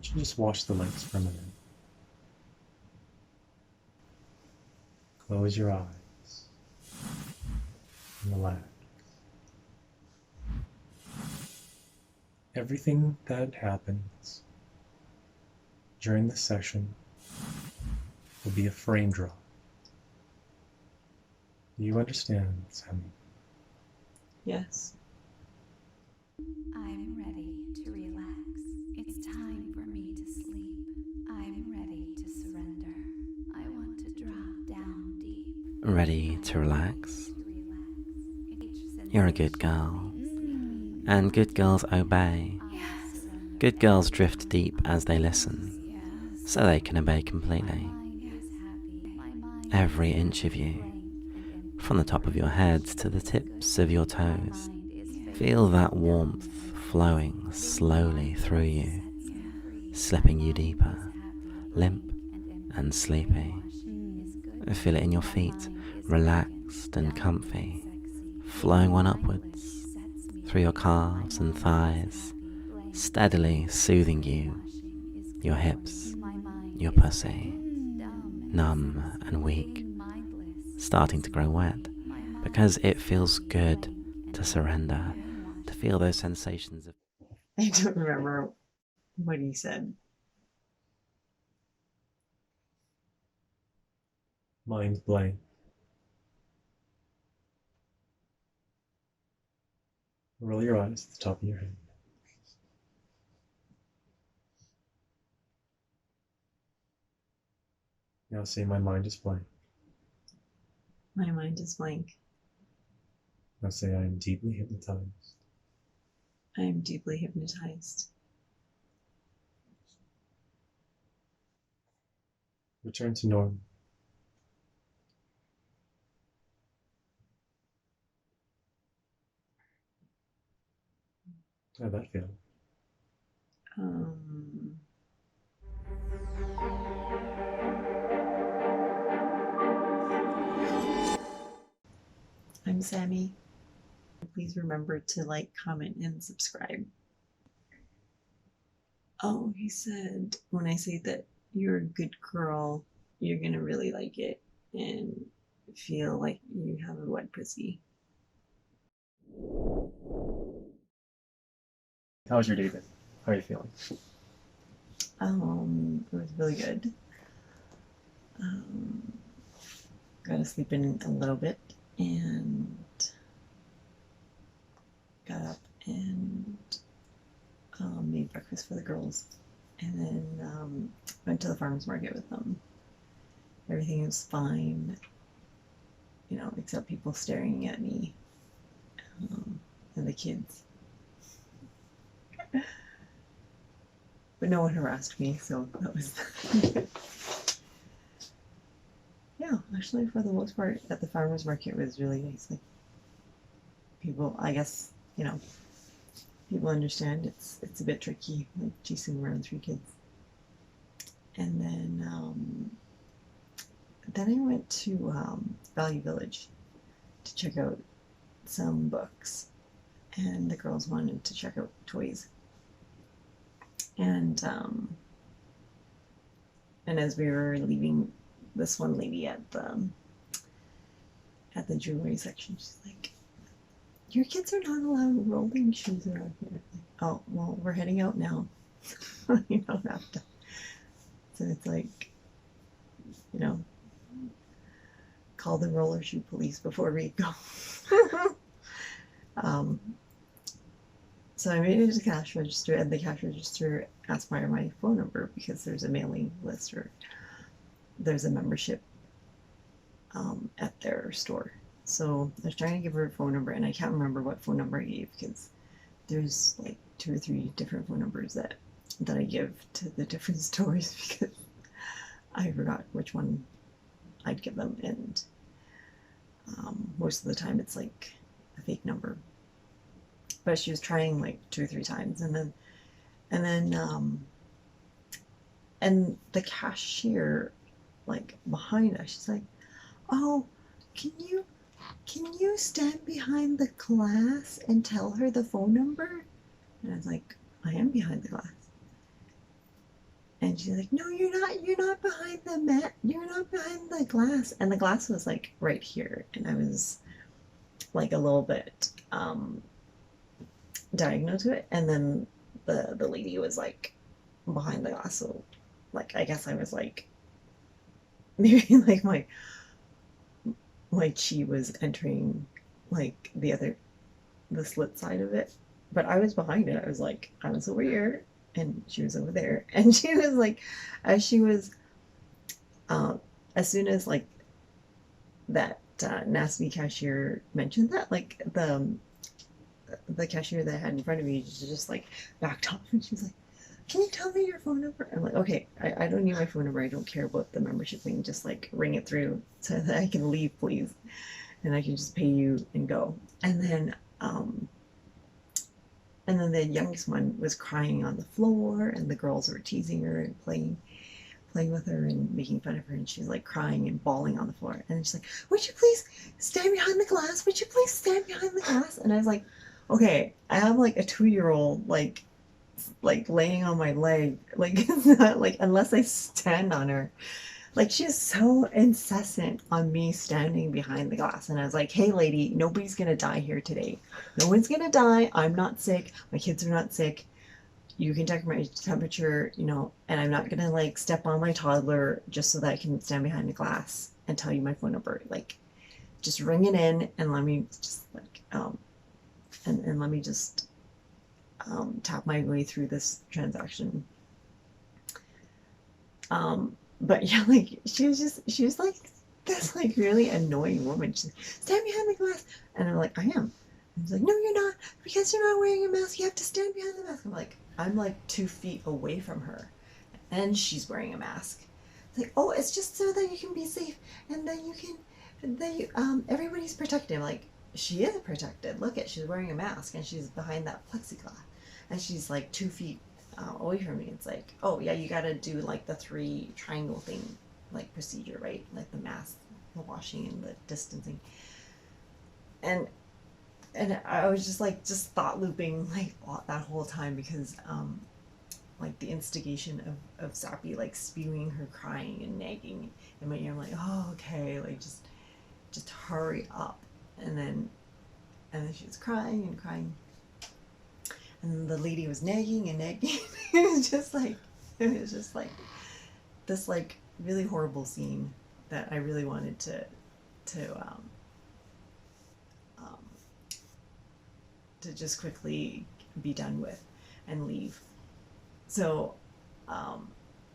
you just watch the lights for a minute. Close your eyes and relax. Everything that happens during the session will be a frame draw. Do you understand, Sammie? Yes. I'm ready to relax. It's time for me to sleep. I'm ready to surrender. I want to drop down deep. Ready to relax? You're a good girl. And good girls obey. Yes. Good girls drift deep as they listen, so they can obey completely. Every inch of you, from the top of your head to the tips of your toes, feel that warmth flowing slowly through you, slipping you deeper, limp and sleepy. Feel it in your feet, relaxed and comfy, flowing on upwards, through your calves and thighs, steadily soothing you, your hips, your pussy, numb and weak, starting to grow wet, because it feels good to surrender, to feel those sensations of... I don't remember what he said. Mind blank. Roll your eyes to the top of your head. Now say, my mind is blank. My mind is blank. Now say, I am deeply hypnotized. I am deeply hypnotized. Return to normal. How'd that feel? I'm Sammie. Please remember to like, comment, and subscribe. Oh, he said, when I say that you're a good girl, you're gonna really like it and feel like you have a wet pussy. How was your day then? How are you feeling? It was really good. Got to sleep in a little bit and got up and made breakfast for the girls, and then went to the farmer's market with them. Everything was fine, you know, except people staring at me and the kids. But no one harassed me, so that was yeah, actually for the most part at the farmer's market it was really nice. Like, people, I guess, you know, people understand it's a bit tricky, like chasing around 3 kids. And then I went to Value Village to check out some books, and the girls wanted to check out toys. And as we were leaving, this one lady at the jewelry section, she's like, "Your kids are not allowed rolling shoes around here." Like, oh, well, we're heading out now. You don't have to. So it's like, you know, call the roller shoe police before we go. So I made it to the cash register, and the cash register asked for my phone number because there's a mailing list, or there's a membership at their store. So I was trying to give her a phone number, and I can't remember what phone number I gave because there's like 2 or 3 different phone numbers that I give to the different stores because I forgot which one I'd give them, and most of the time it's like a fake number. But she was trying like 2 or 3 times, and the cashier, like behind us, she's like, "Oh, can you stand behind the glass and tell her the phone number?" And I was like, "I am behind the glass." And she's like, no, you're not behind the mat, you're not behind the glass. And the glass was like right here. And I was like a little bit diagonal to it. And then the lady was like behind the glass. So like, I guess I was like, maybe like my chi was entering like the slit side of it. But I was behind it. I was like, I was over here and she was over there. And she was like, as she was, as soon as like that nasty cashier mentioned that, like the cashier that I had in front of me just like backed off and she was like, can you tell me your phone number? I'm like, okay, I don't need my phone number. I don't care about the membership thing. Just like ring it through so that I can leave, please. And I can just pay you and go. And then the youngest one was crying on the floor and the girls were teasing her and playing with her and making fun of her, and she's like crying and bawling on the floor. And then she's like, would you please stand behind the glass? Would you please stand behind the glass? And I was like, okay, I have like a 2-year-old like laying on my leg. Like it's not like, unless I stand on her. Like she's so incessant on me standing behind the glass. And I was like, hey lady, nobody's gonna die here today. No one's gonna die. I'm not sick. My kids are not sick. You can check my temperature, you know, and I'm not gonna like step on my toddler just so that I can stand behind the glass and tell you my phone number. Like, just ring it in and let me just like and let me just tap my way through this transaction. But yeah, like she was like this like really annoying woman. She's like, stand behind the glass, and I'm like, I am. And she's like, no, you're not, because you're not wearing a mask. You have to stand behind the mask. I'm like 2 feet away from her, and she's wearing a mask. It's like, oh, it's just so that you can be safe, and that everybody's protected. I'm like, she is protected. Look at, she's wearing a mask, and she's behind that plexiglass, and she's like 2 feet away from me. It's like, oh yeah, you gotta do like the 3 triangle thing, like procedure, right? Like the mask, the washing, and the distancing. And I was just like thought looping like that whole time, because like the instigation of Sappy like spewing her crying and nagging in my ear. I'm like, oh okay, like just hurry up. And then she was crying and crying. And the lady was nagging and nagging. It was just like this like really horrible scene that I really wanted to just quickly be done with and leave. So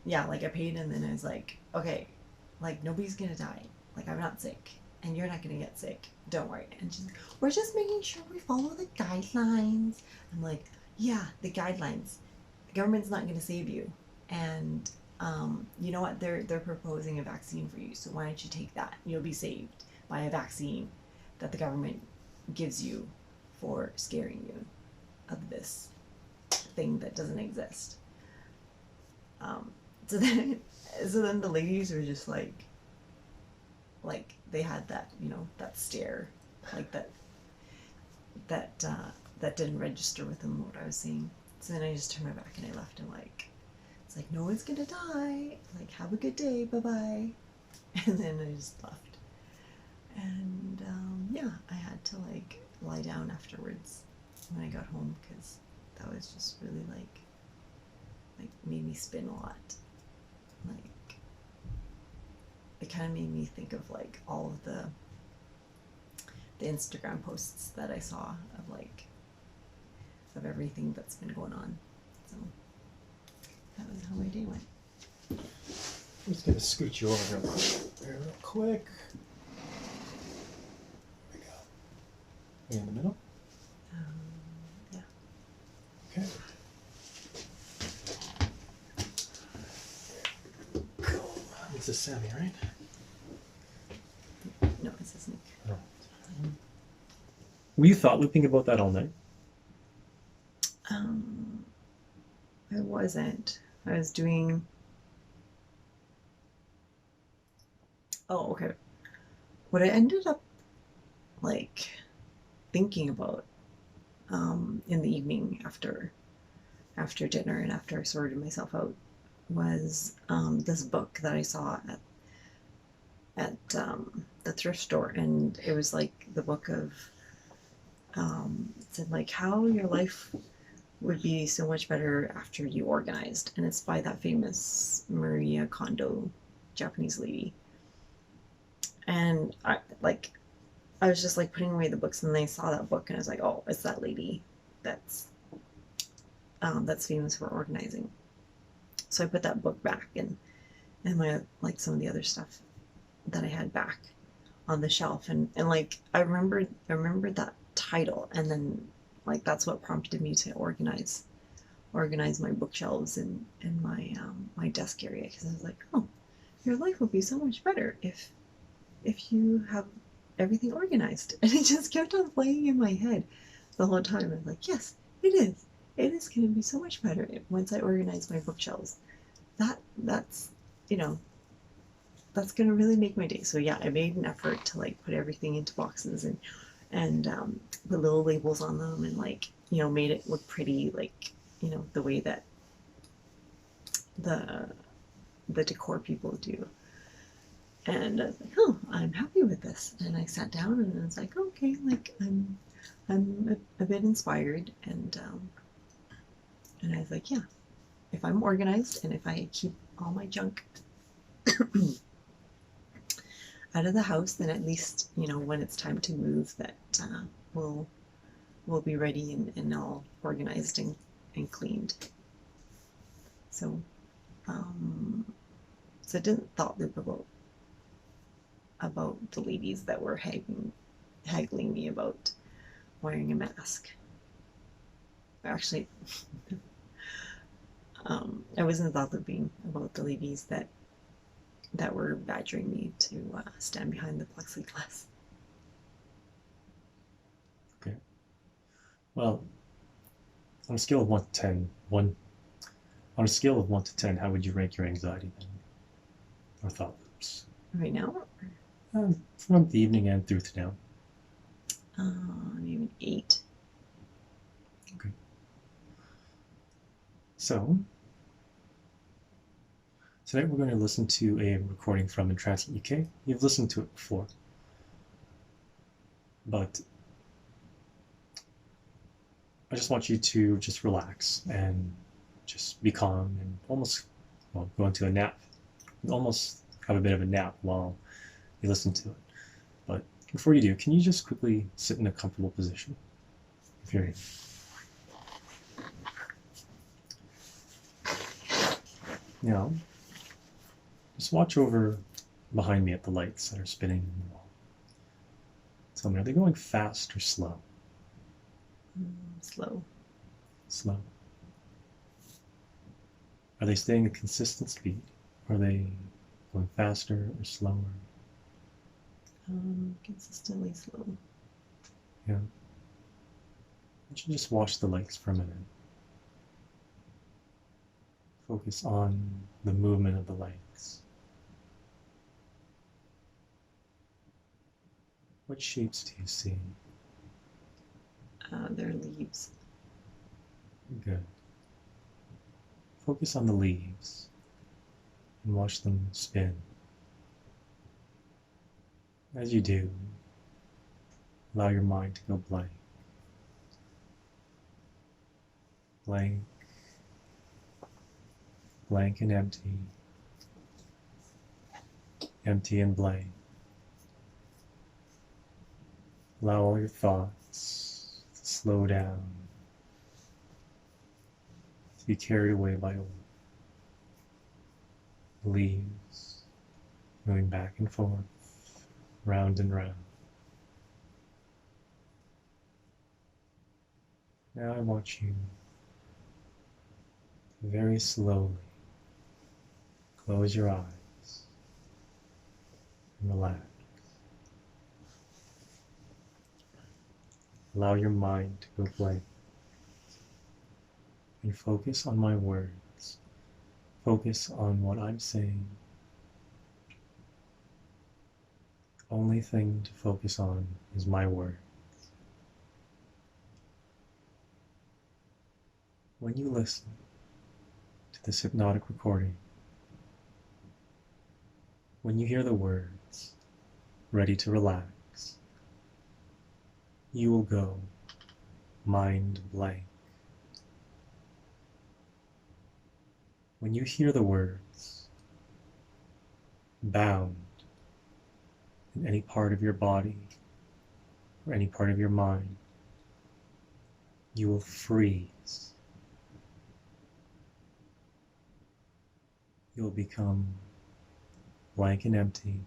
yeah, like I paid, and then I was like, okay, like nobody's gonna die. Like I'm not sick, and you're not gonna get sick. Don't worry. And she's like, we're just making sure we follow the guidelines. I'm like, yeah, the guidelines. The government's not gonna save you. And you know what? They're proposing a vaccine for you. So why don't you take that? You'll be saved by a vaccine that the government gives you for scaring you of this thing that doesn't exist. So then the ladies were just like they had that, you know, that stare, like that didn't register with them what I was saying. So then I just turned my back and I left, and like, it's like, no one's gonna die, like have a good day, bye-bye. And then I just left. And yeah, I had to like lie down afterwards when I got home, because that was just really like made me spin a lot. Like it kind of made me think of like all of the Instagram posts that I saw of everything that's been going on. So that was how my day went. I'm just gonna scoot you over real quick. There we go. Are you in the middle? Yeah. Okay. Cool. This is Sammie, right? No, it says Nick. Oh. Were you thought looping about that all night? I wasn't. I was doing. Oh, okay. What I ended up like thinking about in the evening after dinner and after I sorted myself out was this book that I saw at the thrift store, and it was like the book of it said like how your life would be so much better after you organized, and it's by that famous Maria Kondo, Japanese lady. And I was just like putting away the books, and they saw that book, and I was like, oh, it's that lady that's famous for organizing. So I put that book back and my like some of the other stuff that I had back on the shelf, and like I remembered that title, and then like that's what prompted me to organize my bookshelves and my desk area, because I was like, oh, your life would be so much better if you have everything organized. And it just kept on playing in my head the whole time. I was like, yes, it is. It is going to be so much better once I organize my bookshelves. That's that's going to really make my day. So yeah, I made an effort to like put everything into boxes and put little labels on them, and like, made it look pretty, like, the way that the decor people do. And I was like, oh, I'm happy with this. And I sat down and I was like, okay, like I'm a bit inspired, and I was like, yeah, if I'm organized and if I keep all my junk out of the house, then at least, when it's time to move, that we'll be ready and all organized and cleaned. So so I didn't thought about the ladies that were haggling me about wearing a mask. Actually, I wasn't thinking about the ladies that were badgering me to stand behind the plexiglass. Okay. Well, on a scale of 1 to 10, on a scale of 1 to 10, how would you rank your anxiety then, or thought loops? Right now, From the evening and through to now. maybe an 8. Okay. So, tonight we're going to listen to a recording from Entrancement UK. You've listened to it before, but I just want you to just relax and just be calm and almost go into a nap. Almost have a bit of a nap while you listen to it. But before you do, can you just quickly sit in a comfortable position? If you're now, just watch over behind me at the lights that are spinning in the wall. Tell me, are they going fast or slow? Slow. Slow. Are they staying a consistent speed? Are they going faster or slower? Consistently slow. Yeah. You should just watch the lights for a minute. Focus on the movement of the lights. What shapes do you see? They're leaves. Good. Focus on the leaves and watch them spin. As you do, allow your mind to go blank. Blank. Blank and empty. Empty and blank. Allow all your thoughts to slow down, to be carried away by the leaves, moving back and forth, round and round. Now I want you to very slowly close your eyes and relax. Allow your mind to go blank and focus on my words. Focus on what I'm saying. The only thing to focus on is my words. When you listen to this hypnotic recording. When you hear the words, ready to relax, you will go mind blank. When you hear the words, bound, in any part of your body or any part of your mind, you will freeze. You will become blank and empty,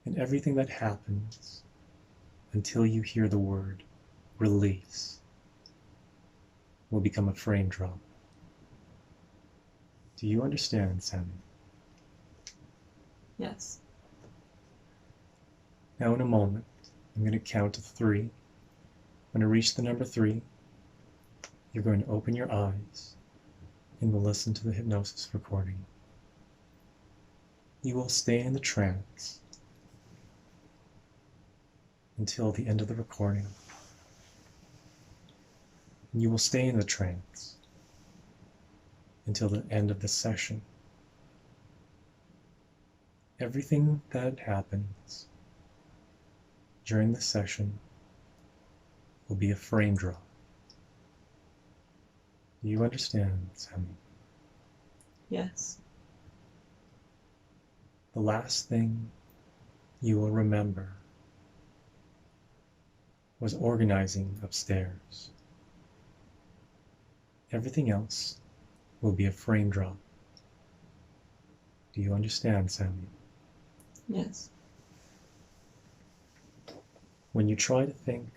and everything that happens until you hear the word release will become a frame drop. Do you understand, Sammie? Yes. Now in a moment, I'm going to count to 3. When I reach the number 3, you're going to open your eyes and will listen to the hypnosis recording. You will stay in the trance until the end of the recording. And you will stay in the trance until the end of the session. Everything that happens during the session will be a frame drop. Do you understand, Sammie? Yes. The last thing you will remember was organizing upstairs. Everything else will be a frame drop. Do you understand, Sammie? Yes. When you try to think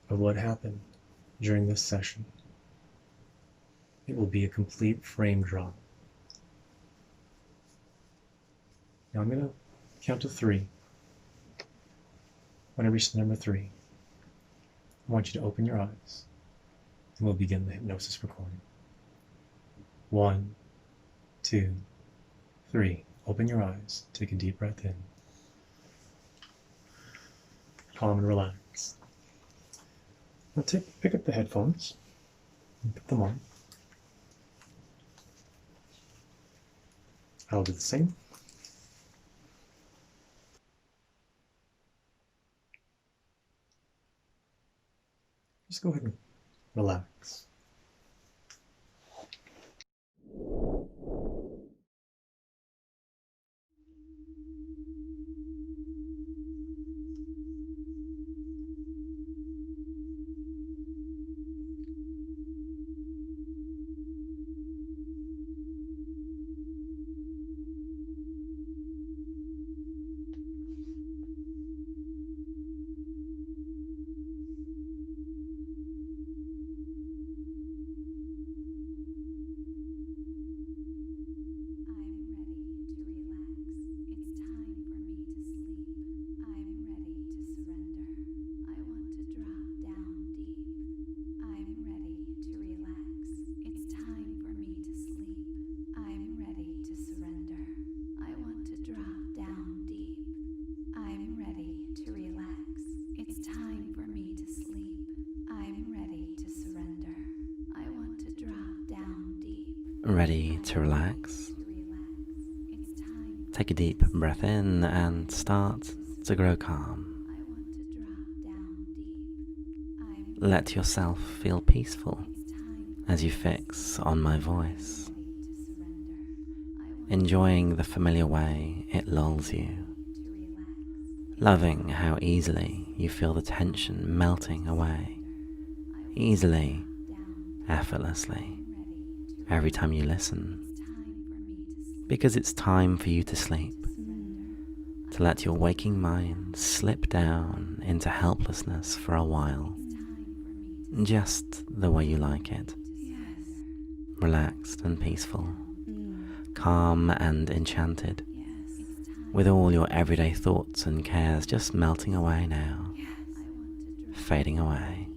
of what happened during this session, it will be a complete frame drop. Now I'm going to count to 3. When I reach the number 3, I want you to open your eyes and we'll begin the hypnosis recording. 1, 2, 3. Open your eyes. Take a deep breath in. Calm and relax. Now pick up the headphones and put them on. I'll do the same. Just go ahead and relax. Ready to relax? Take a deep breath in and start to grow calm. Let yourself feel peaceful as you fix on my voice, enjoying the familiar way it lulls you, loving how easily you feel the tension melting away, easily, effortlessly, every time you listen, because it's time for you to sleep, to let your waking mind slip down into helplessness for a while, just the way you like it, relaxed and peaceful, calm and enchanted, with all your everyday thoughts and cares just melting away now, fading away.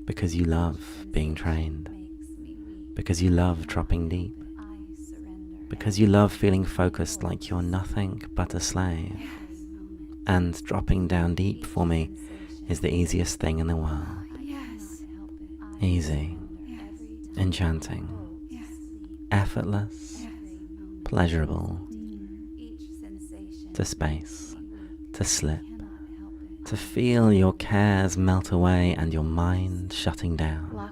Because you love being trained, because you love dropping deep, because you love feeling focused like you're nothing but a slave, and dropping down deep for me is the easiest thing in the world. Easy, enchanting, effortless, pleasurable, to space, to slip, to feel your cares melt away and your mind shutting down,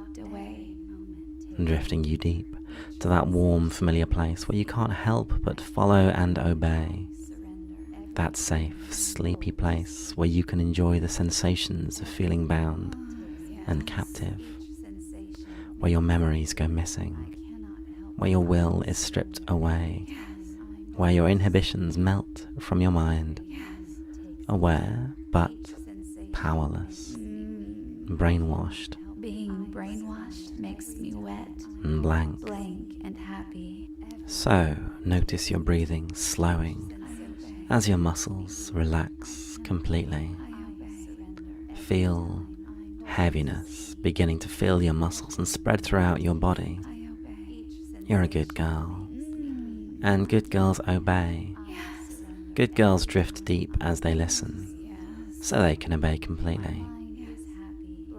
drifting you deep to that warm, familiar place where you can't help but follow and obey. That safe, sleepy place where you can enjoy the sensations of feeling bound and captive, where your memories go missing, where your will is stripped away, where your inhibitions melt from your mind, aware but powerless, brainwashed. Being brainwashed makes me wet, And blank. and happy. So notice your breathing slowing as your muscles relax completely. Feel heaviness beginning to fill your muscles and spread throughout your body. You're a good girl, and good girls obey. Good girls drift deep as they listen, so they can obey completely.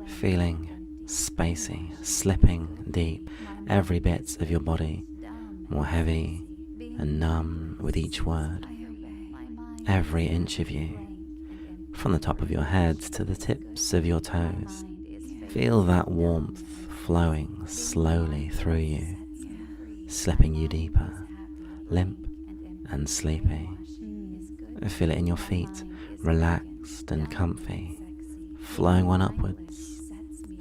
Feeling spacey, slipping deep, every bit of your body more heavy and numb with each word. Every inch of you, from the top of your head to the tips of your toes. Feel that warmth flowing slowly through you, slipping you deeper, limp and sleepy. Feel it in your feet, relaxed and comfy, flowing on upwards,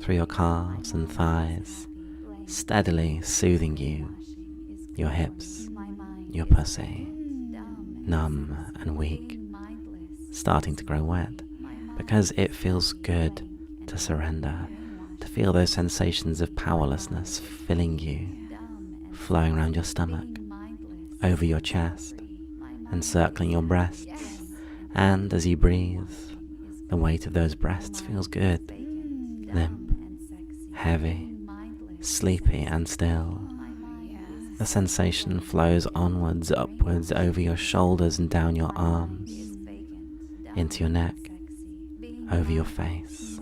through your calves and thighs, steadily soothing you, your hips, your pussy, numb and weak, starting to grow wet, because it feels good to surrender, to feel those sensations of powerlessness filling you, flowing around your stomach, over your chest, encircling your breasts, and as you breathe, the weight of those breasts feels good, limp, heavy, sleepy and still. The sensation flows onwards, upwards, over your shoulders and down your arms, into your neck, over your face,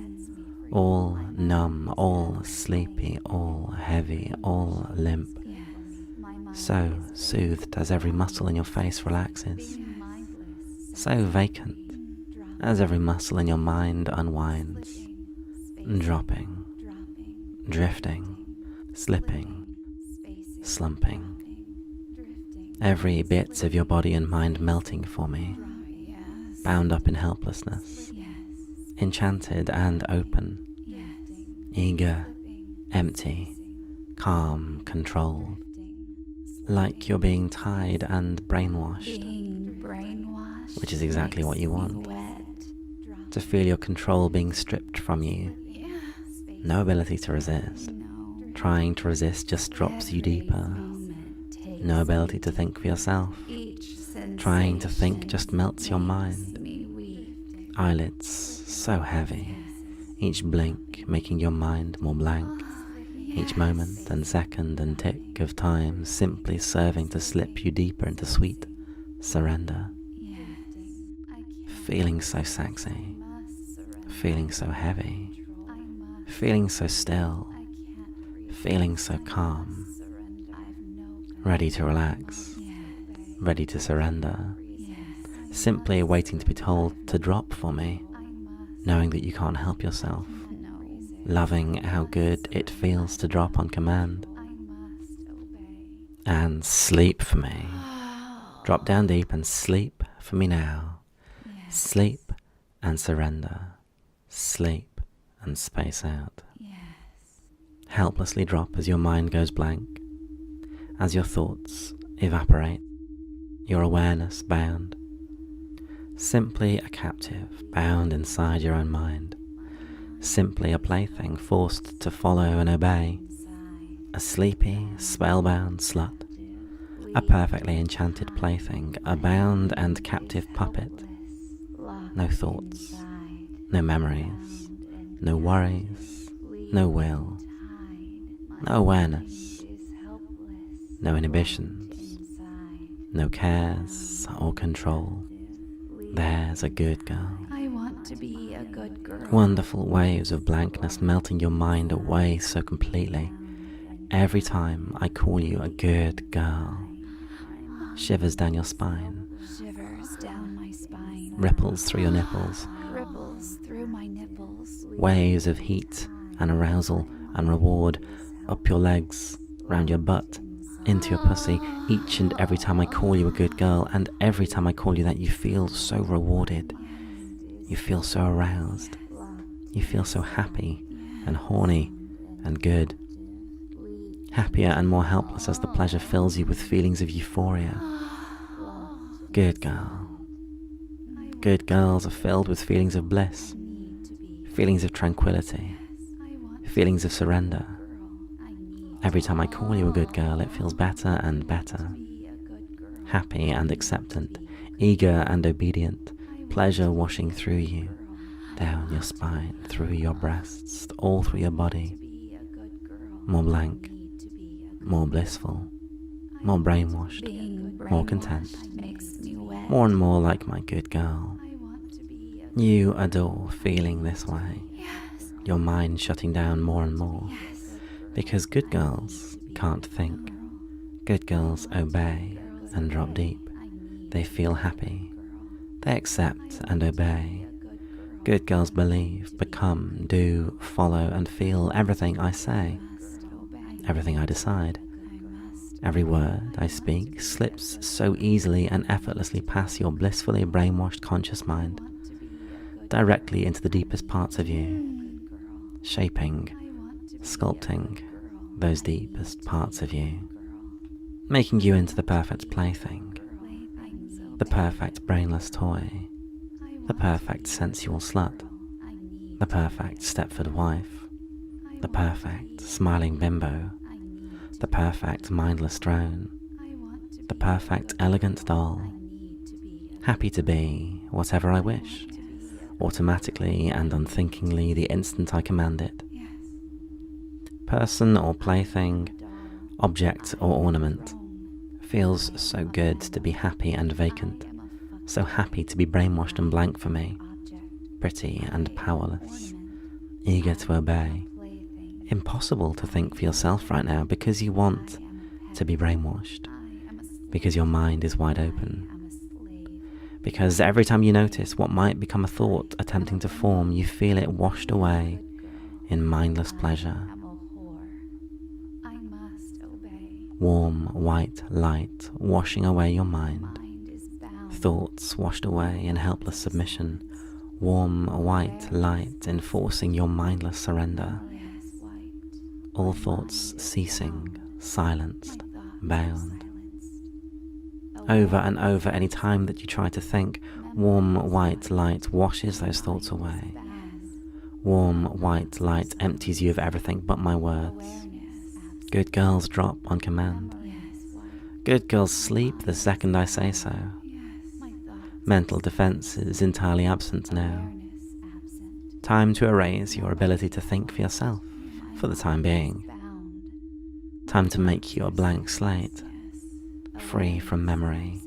all numb, all sleepy, all heavy, all limp, so soothed as every muscle in your face relaxes, so vacant as every muscle in your mind unwinds, dropping, drifting, slipping, slumping, every bit of your body and mind melting for me, bound up in helplessness, enchanted and open, eager, empty, calm, controlled, like you're being tied and brainwashed, which is exactly what you want, to feel your control being stripped from you, no ability to resist. Trying to resist just drops you deeper. No ability to think for yourself. Trying to think just melts your mind. Eyelids so heavy, each blink making your mind more blank. Each moment and second and tick of time simply serving to slip you deeper into sweet surrender. Feeling so sexy, feeling so heavy, feeling so still, feeling so calm, ready to relax, ready to surrender, simply waiting to be told to drop for me, knowing that you can't help yourself, loving how good it feels to drop on command, and sleep for me. Drop down deep and sleep for me now. Sleep and surrender, sleep and space out. Helplessly drop as your mind goes blank, as your thoughts evaporate, your awareness bound, simply a captive bound inside your own mind, simply a plaything forced to follow and obey, a sleepy, spellbound slut, a perfectly enchanted plaything, a bound and captive puppet, no thoughts, no memories, no worries, no will, no awareness, no inhibitions, no cares or control. There's a good girl. I want to be a good girl. Wonderful waves of blankness melting your mind away so completely. every time I call you a good girl. Shivers down your spine, Shivers down my spine. ripples through your nipples, Ripples through my nipples. waves of heat and arousal and reward up your legs, round your butt, into your pussy, each and every time I call you a good girl, and every time I call you that, you feel so rewarded. You feel so aroused. You feel so happy and horny and good. Happier and more helpless as the pleasure fills you with feelings of euphoria. Good girl. Good girls are filled with feelings of bliss, feelings of tranquility, feelings of surrender. Every time I call you a good girl, it feels better and better. Happy and acceptant, eager and obedient, pleasure washing through you, down your spine, through your breasts, all through your body. More blank, more blissful, more brainwashed, more content, more and more like my good girl. You adore feeling this way, your mind shutting down more and more, because good girls can't think. Good girls obey and drop deep. They feel happy. They accept and obey. Good girls believe, become, do, follow and feel everything I say, everything I decide. Every word I speak slips so easily and effortlessly past your blissfully brainwashed conscious mind, directly into the deepest parts of you, shaping, sculpting those deepest parts of you, making you into the perfect plaything, the perfect brainless toy, the perfect sensual slut, the perfect Stepford wife, the perfect smiling bimbo, the perfect mindless drone, the perfect elegant doll, happy to be whatever I wish, automatically and unthinkingly the instant I command it. Person or plaything, object or ornament, feels so good to be happy and vacant, so happy to be brainwashed and blank for me, pretty and powerless, eager to obey. Impossible to think for yourself right now because you want to be brainwashed, because your mind is wide open, because every time you notice what might become a thought attempting to form, you feel it washed away in mindless pleasure. Warm white light washing away your mind, thoughts washed away in helpless submission, warm white light enforcing your mindless surrender, all thoughts ceasing, silenced, bound. Over and over, any time that you try to think, warm white light washes those thoughts away. Warm white light empties you of everything but my words. Good girls drop on command. Good girls sleep the second I say so. Mental defense is entirely absent now. Time to erase your ability to think for yourself, for the time being. Time to make you a blank slate, free from memory,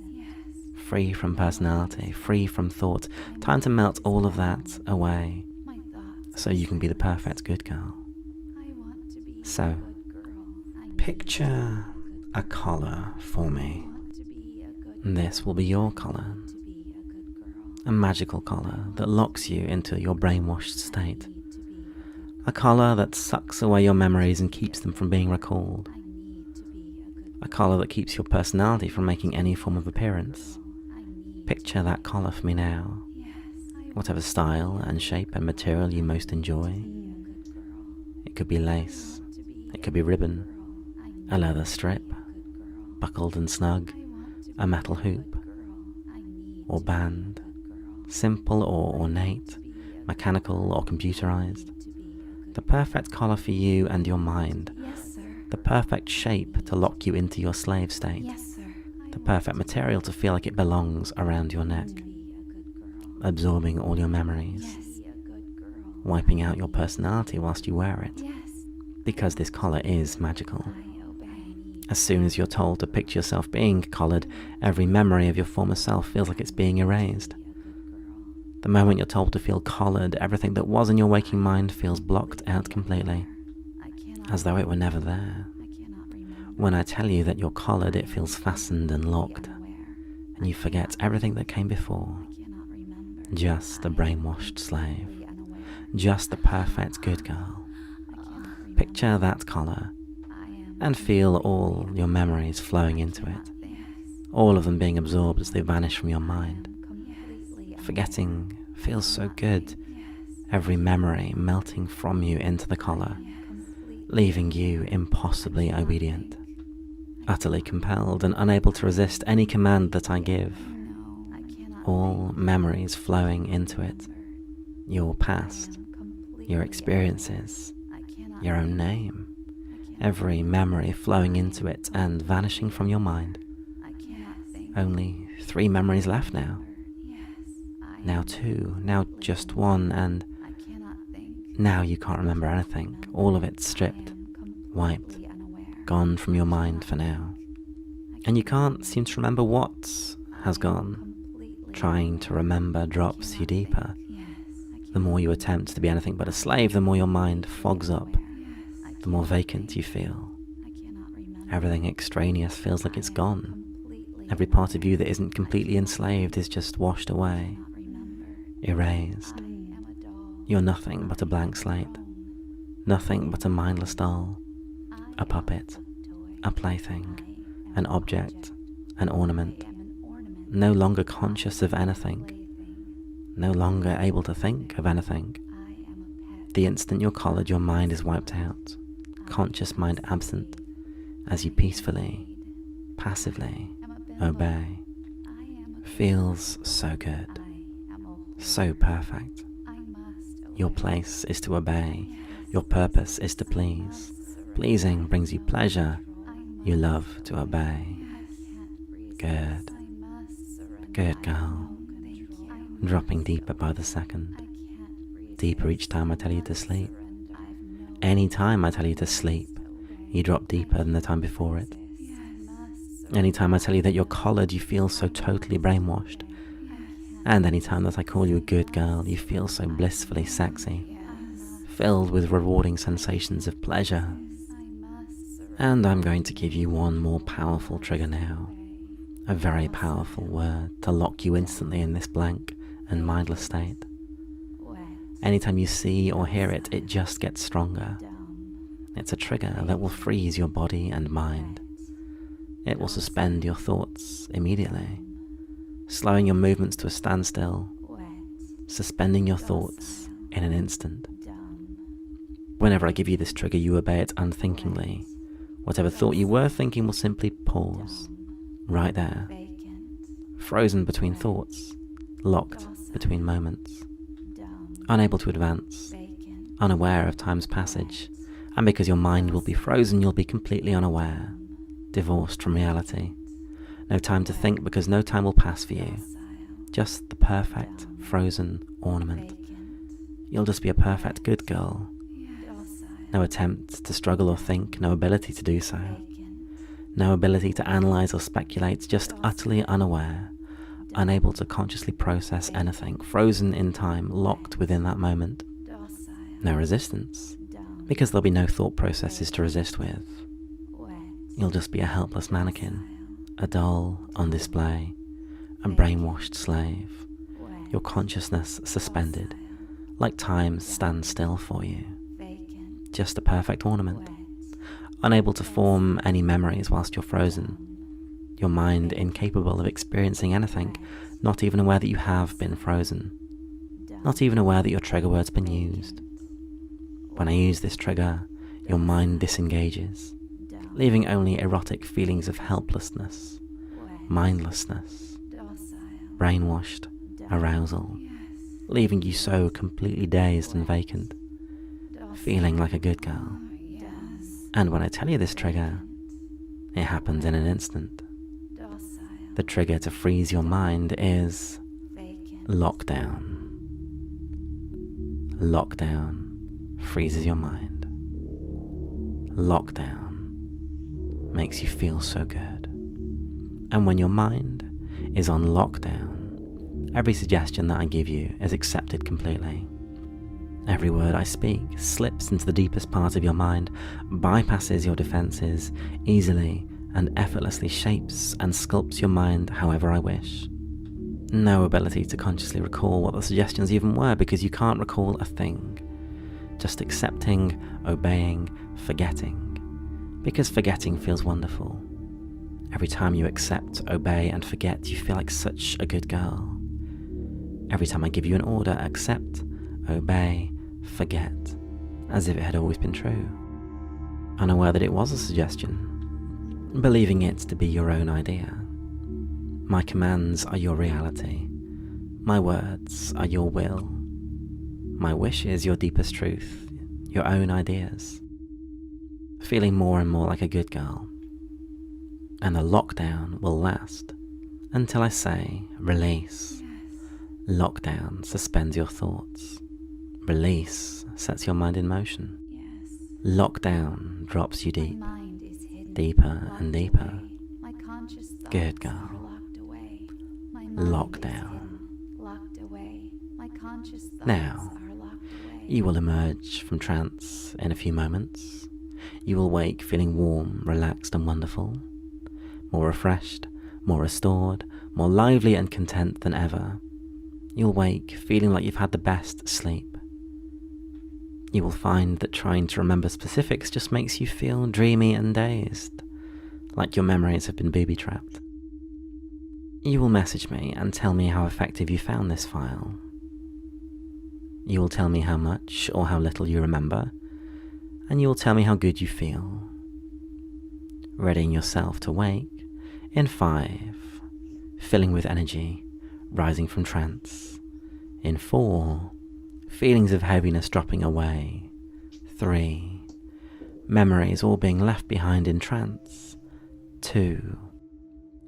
free from personality, free from thought. Time to melt all of that away, so you can be the perfect good girl. So, picture a collar for me. This will be your collar. A magical collar that locks you into your brainwashed state. A collar that sucks away your memories and keeps them from being recalled. A collar that keeps your personality from making any form of appearance. Picture that collar for me now. Whatever style and shape and material you most enjoy. It could be lace. It could be ribbon. A leather strip. Buckled and snug. A metal hoop. Or band. Simple or ornate. Mechanical or computerized. The perfect collar for you and your mind. The perfect shape to lock you into your slave state. The perfect material to feel like it belongs around your neck. Absorbing all your memories. Wiping out your personality whilst you wear it. Because this collar is magical. As soon as you're told to picture yourself being collared, every memory of your former self feels like it's being erased. The moment you're told to feel collared, everything that was in your waking mind feels blocked out completely, as though it were never there. When I tell you that you're collared, it feels fastened and locked, and you forget everything that came before. Just a brainwashed slave. Just the perfect good girl. Picture that collar, and feel all your memories flowing into it. All of them being absorbed as they vanish from your mind. Forgetting feels so good. Every memory melting from you into the collar, leaving you impossibly obedient, utterly compelled and unable to resist any command that I give. All memories flowing into it, your past, your experiences, your own name, every memory flowing into it and vanishing from your mind. Only 3 memories left now. Now 2, now just 1, and now you can't remember anything. All of it stripped, wiped, gone from your mind for now. And you can't seem to remember what has gone. Trying to remember drops you deeper. The more you attempt to be anything but a slave, the more your mind fogs up, the more vacant you feel. Everything extraneous feels like it's gone. Every part of you that isn't completely enslaved is just washed away, erased. You're nothing but a blank slate, nothing but a mindless doll, a puppet, a plaything, an object, an ornament, no longer conscious of anything, no longer able to think of anything. The instant you're collared, your mind is wiped out, conscious mind absent, as you peacefully, passively obey. Feels so good, so perfect. Your place is to obey, your purpose is to please. Pleasing brings you pleasure, you love to obey. Good, good girl. Dropping deeper by the second. Deeper each time I tell you to sleep. Any time I tell you to sleep, you drop deeper than the time before it. Any time I tell you that you're collared, you feel so totally brainwashed. And any time that I call you a good girl, you feel so blissfully sexy, filled with rewarding sensations of pleasure. And I'm going to give you one more powerful trigger now. A very powerful word to lock you instantly in this blank and mindless state. Anytime you see or hear it, it just gets stronger. It's a trigger that will freeze your body and mind. It will suspend your thoughts immediately, slowing your movements to a standstill, suspending your thoughts in an instant. Whenever I give you this trigger, you obey it unthinkingly. Whatever thought you were thinking will simply pause, right there, frozen between thoughts, locked between moments, unable to advance, unaware of time's passage, and because your mind will be frozen, you'll be completely unaware, divorced from reality. No time to think because no time will pass for you. Just the perfect, frozen ornament. You'll just be a perfect good girl. No attempt to struggle or think, no ability to do so. No ability to analyze or speculate, just utterly unaware, unable to consciously process anything, frozen in time, locked within that moment. No resistance, because there'll be no thought processes to resist with. You'll just be a helpless mannequin, a doll on display, a brainwashed slave, your consciousness suspended, like time stands still for you. Just a perfect ornament, unable to form any memories whilst you're frozen, your mind incapable of experiencing anything, not even aware that you have been frozen, not even aware that your trigger word's been used. When I use this trigger, your mind disengages, leaving only erotic feelings of helplessness, mindlessness, brainwashed arousal, leaving you so completely dazed and vacant, feeling like a good girl. And when I tell you this trigger, it happens in an instant. The trigger to freeze your mind is lockdown. Lockdown freezes your mind. Lockdown makes you feel so good. And when your mind is on lockdown, every suggestion that I give you is accepted completely. Every word I speak slips into the deepest part of your mind, bypasses your defenses, easily and effortlessly shapes and sculpts your mind however I wish. No ability to consciously recall what the suggestions even were because you can't recall a thing. Just accepting, obeying, forgetting. Because forgetting feels wonderful. Every time you accept, obey and forget, you feel like such a good girl. Every time I give you an order, accept, obey, forget, as if it had always been true. Unaware that it was a suggestion, believing it to be your own idea. My commands are your reality. My words are your will. My wishes your deepest truth, your own ideas. Feeling more and more like a good girl. And the lockdown will last until I say release. Yes. Lockdown suspends your thoughts. Release sets your mind in motion. Yes. Lockdown drops you deep, My mind is hidden, deeper locked and deeper. away. My conscious thoughts Good girl. are locked away. My mind Lockdown. is hidden, locked away. My conscious thoughts Now, are locked away. you will emerge from trance in a few moments. You will wake feeling warm, relaxed and wonderful. More refreshed, more restored, more lively and content than ever. You'll wake feeling like you've had the best sleep. You will find that trying to remember specifics just makes you feel dreamy and dazed, like your memories have been booby-trapped. You will message me and tell me how effective you found this file. You will tell me how much or how little you remember, and you will tell me how good you feel. Readying yourself to wake in 5, filling with energy, rising from trance. In 4, feelings of heaviness dropping away. 3, memories all being left behind in trance. 2,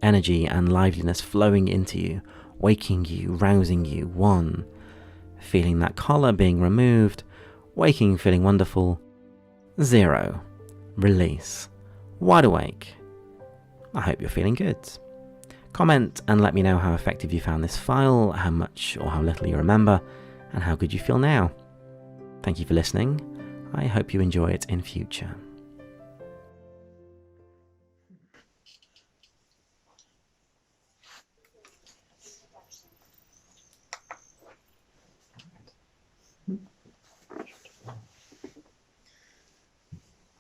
energy and liveliness flowing into you, waking you, rousing you. 1, feeling that collar being removed, waking feeling wonderful. 0, release, wide awake. I hope you're feeling good. Comment and let me know how effective you found this file, how much or how little you remember, and how good you feel now. Thank you for listening. I hope you enjoy it in future.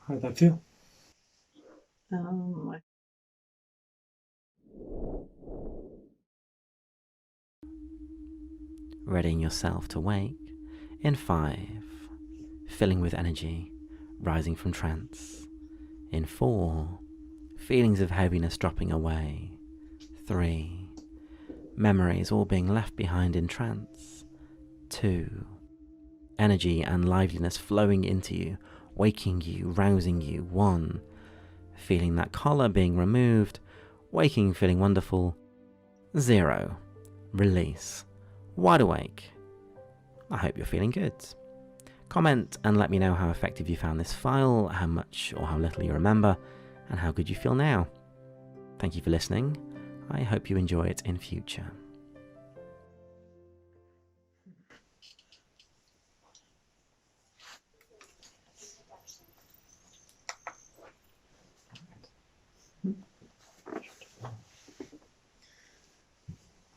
How did that feel? Readying yourself to wake in 5, filling with energy, rising from trance. In 4, feelings of heaviness dropping away. 3, memories all being left behind in trance. 2, energy and liveliness flowing into you, waking you, rousing you. 1, feeling that collar being removed, waking feeling wonderful. 0, release, wide awake. I hope you're feeling good. Comment and let me know how effective you found this file, how much or how little you remember, and how good you feel now. Thank you for listening. I hope you enjoy it in future.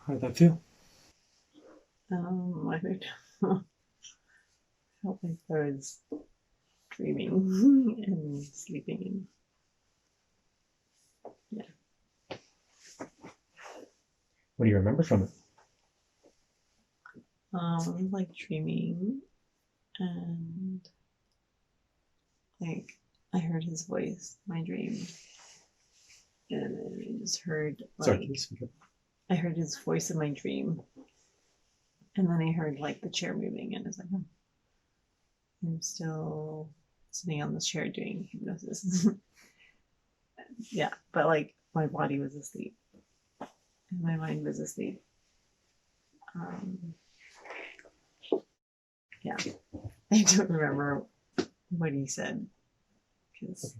How did that feel? I think felt like I was dreaming and sleeping. Yeah. What do you remember from it? I was like dreaming, and like I heard his voice, in my dream, and I just heard like Sorry, can you speak up? I heard his voice in my dream, and then I heard like the chair moving, and I was like, oh, I'm still sitting on this chair doing hypnosis. Yeah, but like my body was asleep, and my mind was asleep. Yeah, I don't remember what he said because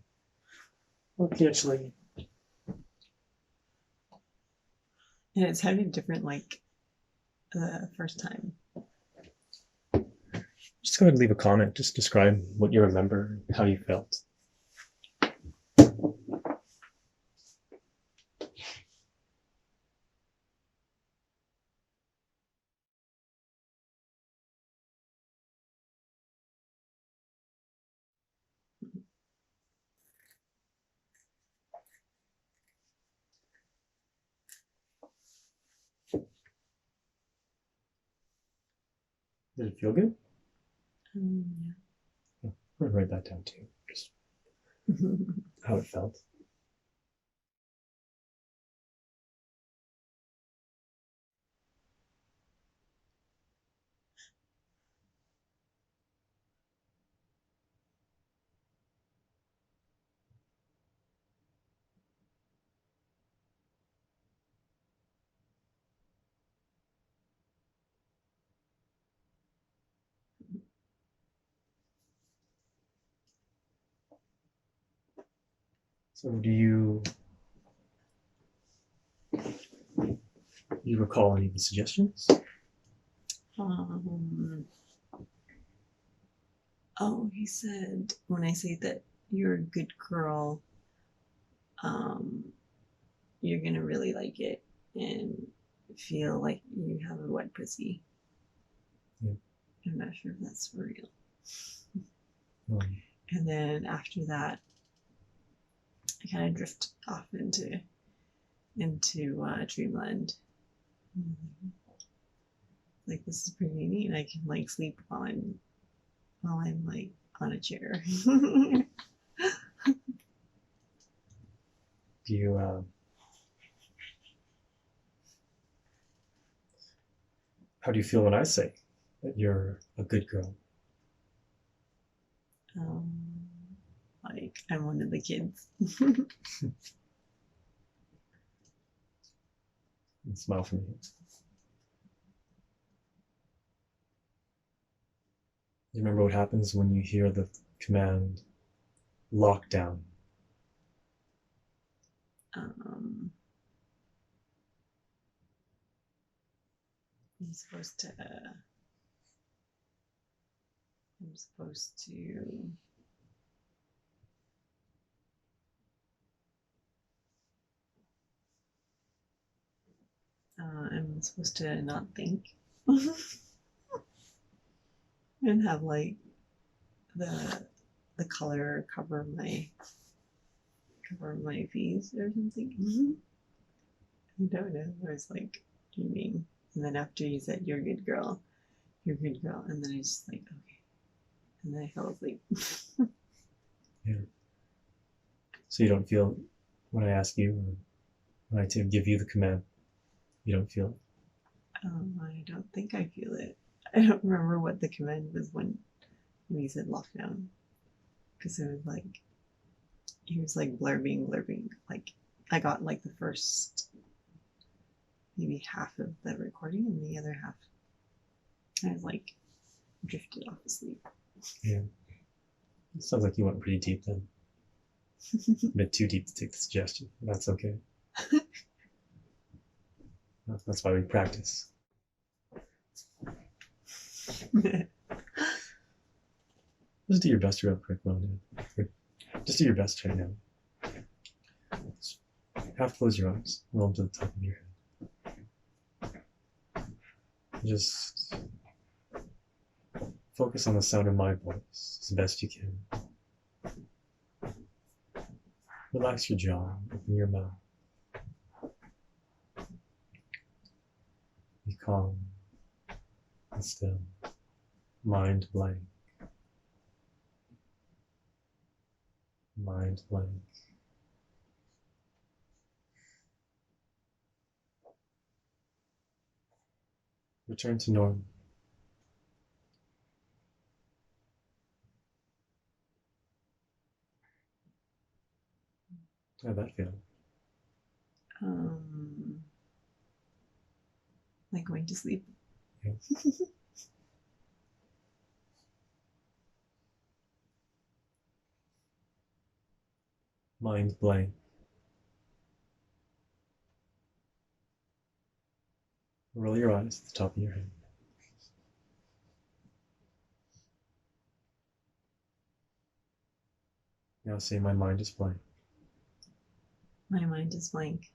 Well, actually, and it sounded different like the first time. Just go ahead and leave a comment. Just describe what you remember, how you felt. Did it feel good? Yeah. I'm going to write that down too. Just how it felt. So do you recall any of the suggestions? Oh, he said when I say that you're a good girl, you're gonna really like it and feel like you have a wet pussy. Yeah. I'm not sure if that's for real. Um, And then after that, I kind of drift off into dreamland. Like, this is pretty neat. I can like sleep while I'm like on a chair. do you how do you feel when I say that you're a good girl? Like I'm one of the kids. And smile for me. You remember what happens when you hear the command lockdown? I'm supposed to not think and have like the color cover my face or something. I don't know. I was like dreaming, and then after you said you're a good girl, and then I just like okay, and then I fell asleep. Yeah. So you don't feel when I ask you, or when I give you the command, you don't feel it? I don't think I feel it. I don't remember what the command was when you said lockdown, because it was like he was like blurbing. Like I got like the first maybe half of the recording, and the other half I was like drifted off to sleep. Yeah. It sounds like you went pretty deep then. A bit too deep to take the suggestion. That's okay. That's why we practice. Just do your best real quick, Rhonda. Just do your best right now. Just half close your eyes. Roll them to the top of your head. Just focus on the sound of my voice as best you can. Relax your jaw, open your mouth. Be calm and still. Mind blank. Mind blank. Return to normal. How'd that feel? Like going to sleep. Yeah. Mind blank. Roll your eyes at the top of your head. Now say my mind is blank. My mind is blank.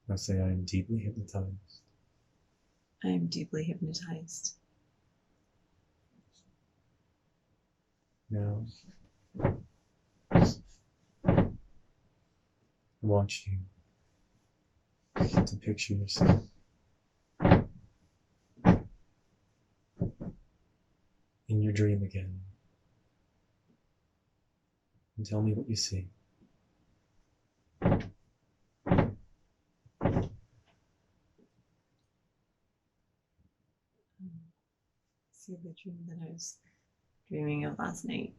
Now say I am deeply hypnotized. I am deeply hypnotized. Now I want you to picture yourself in your dream again. And tell me what you see. See the dream that I was dreaming of last night.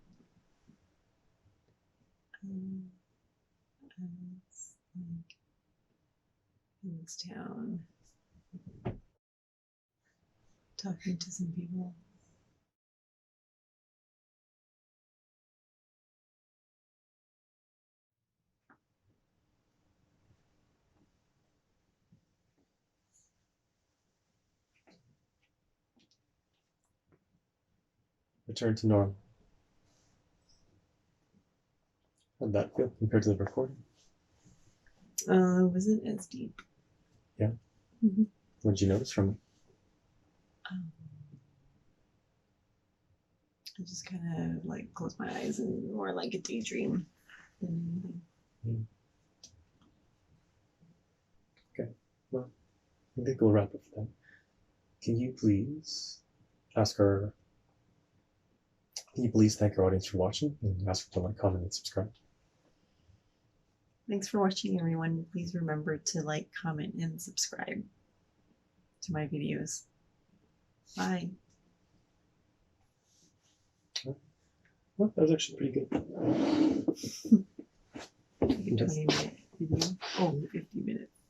I was like in this town talking to some people. Return to normal. How'd that feel compared to the recording? It wasn't as deep. Yeah? Mm-hmm. What did you notice from it? I just kind of like closed my eyes and more like a daydream than anything. Okay, well, I think we'll wrap up for that. Can you please thank our audience for watching and ask them to like, comment, and subscribe? Thanks for watching, everyone. Please remember to like, comment, and subscribe to my videos. Bye. Well, that was actually pretty good. Like a 20-minute video. Oh, 50 minutes.